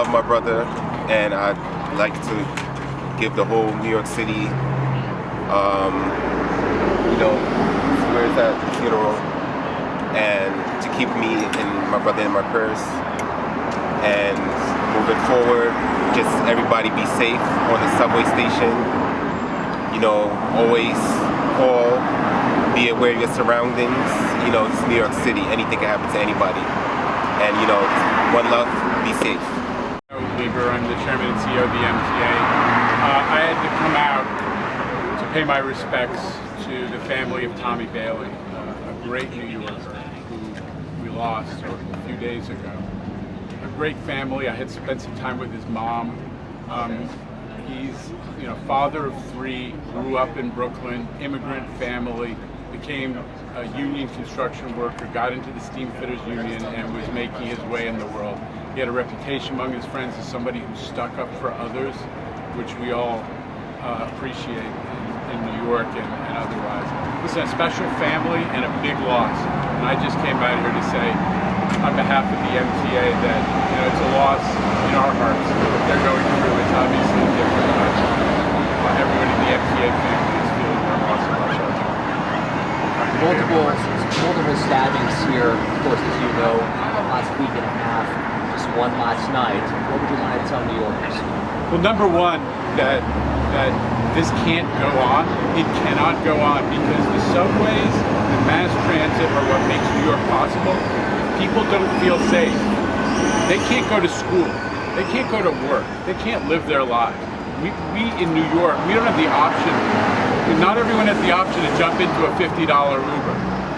love my brother, and I'd like to give the whole New York City, where's that funeral, and to keep me and my brother in my prayers. And moving forward, just everybody be safe on the subway station. Always call, be aware of your surroundings. It's New York City, anything can happen to anybody. And one love, be safe. I'm the chairman and CEO of the MTA. I had to come out to pay my respects to the family of Tommy Bailey, a great New Yorker who we lost a few days ago. A great family. I had spent some time with his mom. He's father of three, grew up in Brooklyn, immigrant family, became a union construction worker, got into the Steamfitters Union, and was making his way in the world. He had a reputation among his friends as somebody who stuck up for others, which we all appreciate in New York and otherwise. Listen, a special family and a big loss. And I just came out here to say, on behalf of the MTA, that it's a loss in our hearts. What they're going through is obviously different, but everyone in the MTA family is feeling their loss of our children. Multiple stabbings here, of course, as you know, last week and a half, just one last night. What would you want to tell New Yorkers? Well, number one, that this can't go on. It cannot go on because the subways and mass transit are what makes New York possible. People don't feel safe. They can't go to school. They can't go to work. They can't live their lives. We in New York, we don't have the option. Not everyone has the option to jump into a $50 Uber.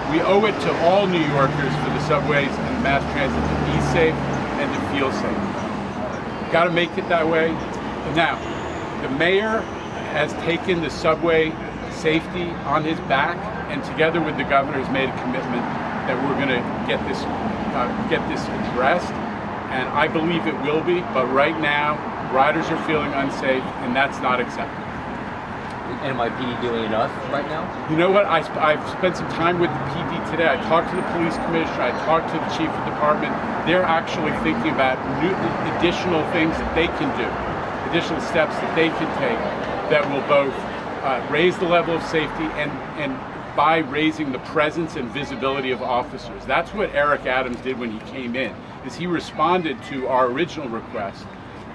We owe it to all New Yorkers for the subways and mass transit to be safe and to feel safe. Got to make it that way. Now, the mayor has taken the subway safety on his back, and together with the governor has made a commitment that we're going to get this addressed, and I believe it will be. But right now, riders are feeling unsafe, and that's not acceptable. NYPD doing enough right now? You know what? I've spent some time with the PD today. I talked to the police commissioner. I talked to the chief of department. They're actually thinking about additional things that they can do, additional steps that they can take that will both raise the level of safety and by raising the presence and visibility of officers. That's what Eric Adams did when he came in, is he responded to our original request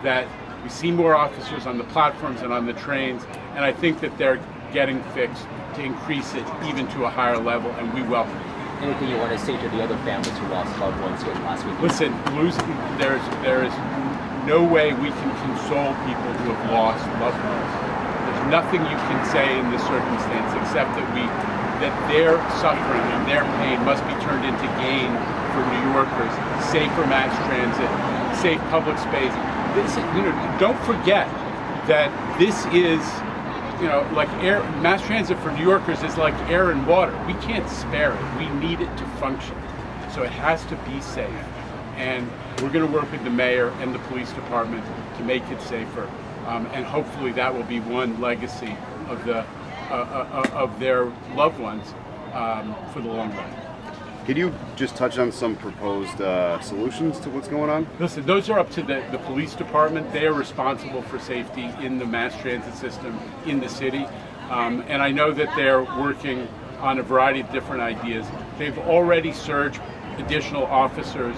that we see more officers on the platforms and on the trains, and I think that they're getting fixed to increase it even to a higher level, and we welcome it. Anything you want to say to the other families who lost loved ones here last week? Listen, there is no way we can console people who have lost loved ones. There's nothing you can say in this circumstance except that their suffering and their pain must be turned into gain for New Yorkers, safer mass transit, safe public space. Don't forget that this is, like mass transit for New Yorkers is like air and water. We can't spare it. We need it to function. So it has to be safe. And we're going to work with the mayor and the police department to make it safer. And hopefully that will be one legacy of their loved ones for the long run. Could you just touch on some proposed solutions to what's going on? Listen, those are up to the police department. They are responsible for safety in the mass transit system in the city. And I know that they're working on a variety of different ideas. They've already surged additional officers.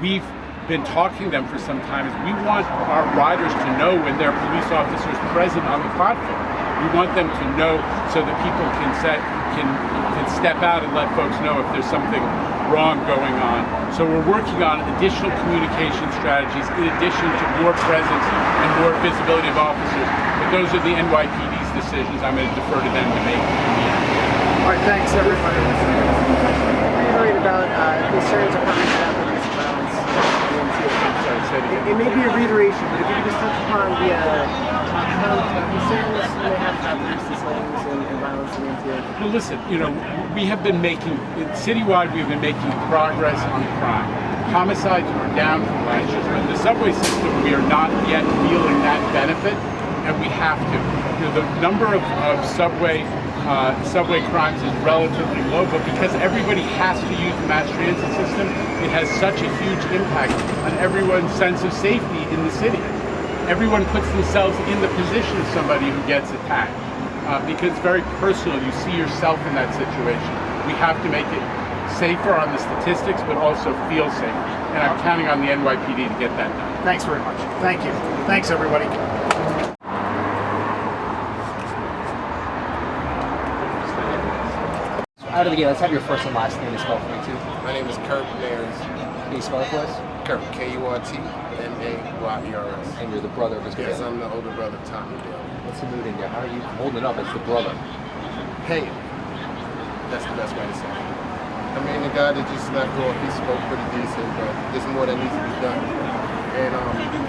We've been talking to them for some time. We want our riders to know when there are police officers present on the platform. We want them to know so that people can step out and let folks know if there's something wrong going on. So we're working on additional communication strategies in addition to more presence and more visibility of officers. But those are the NYPD's decisions. I'm going to defer to them to make. All right, thanks everybody. Reiterate about concerns of police violence. It may be a reiteration, but if you could just touch upon the concerns you may have about police killings and violence in the MTA. Well, listen, we have been making, citywide, we've been making progress on crime. Homicides are down from last year. In the subway system, we are not yet feeling that benefit, and we have to. The number of subway subway crimes is relatively low, but because everybody has to use the mass transit system, it has such a huge impact on everyone's sense of safety in the city. Everyone puts themselves in the position of somebody who gets attacked because it's very personal. You see yourself in that situation. We have to make it safer on the statistics, but also feel safer. And I'm counting on the NYPD to get that done. Thanks very much. Thank you. Thanks, everybody. Out of the gate, let's have your first and last name spelled for me too. My name is Kurt Mayers. Can you spell it for us? Kurt, K-U-R-T-M-A-Y-E-R-S. And you're the brother of Mr. Yes, Bailey. I'm the older brother of Tommy Bailey. What's the mood in there? How are you holding it up as the brother? Hey, that's the best way to say it. I mean, the guy that just left off, he spoke pretty decent, but there's more that needs to be done. And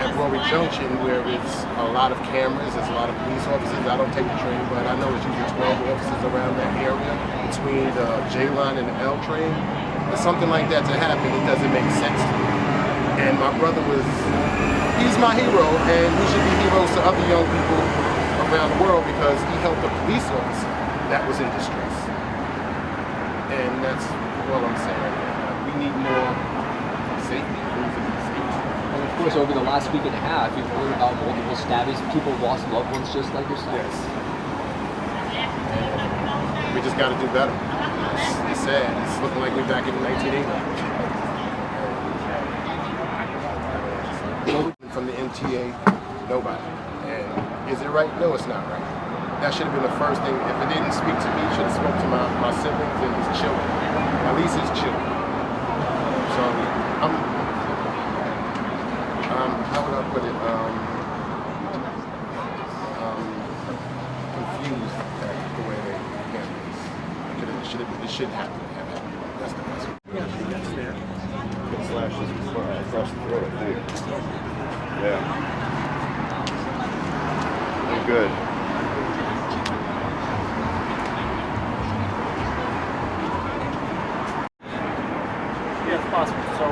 at Warwick Junction, where it's a lot of cameras, there's a lot of police officers. I don't take the train, but I know it's usually 12 officers around that area between the J line and the L train. For something like that to happen, it doesn't make sense to me. And my brother he's my hero, and we should be heroes to other young people around the world because he helped a police officer that was in distress. And that's all I'm saying. We need more safety. And of course, over the last week and a half, you've heard about multiple stabbings. People lost loved ones just like yourself. Yes. And we just got to do better. It's sad. It's looking like we're back in 1980. From the MTA, nobody. And is it right? No, it's not right. That should have been the first thing. If it didn't speak to me, it should have spoke to my siblings and his children. At least his children. So I'm how would I put it? Confused at the way they handle this. It should happen. That's the best. Get slashes across the throat, I think. Yeah. They're good. Yes, possible. So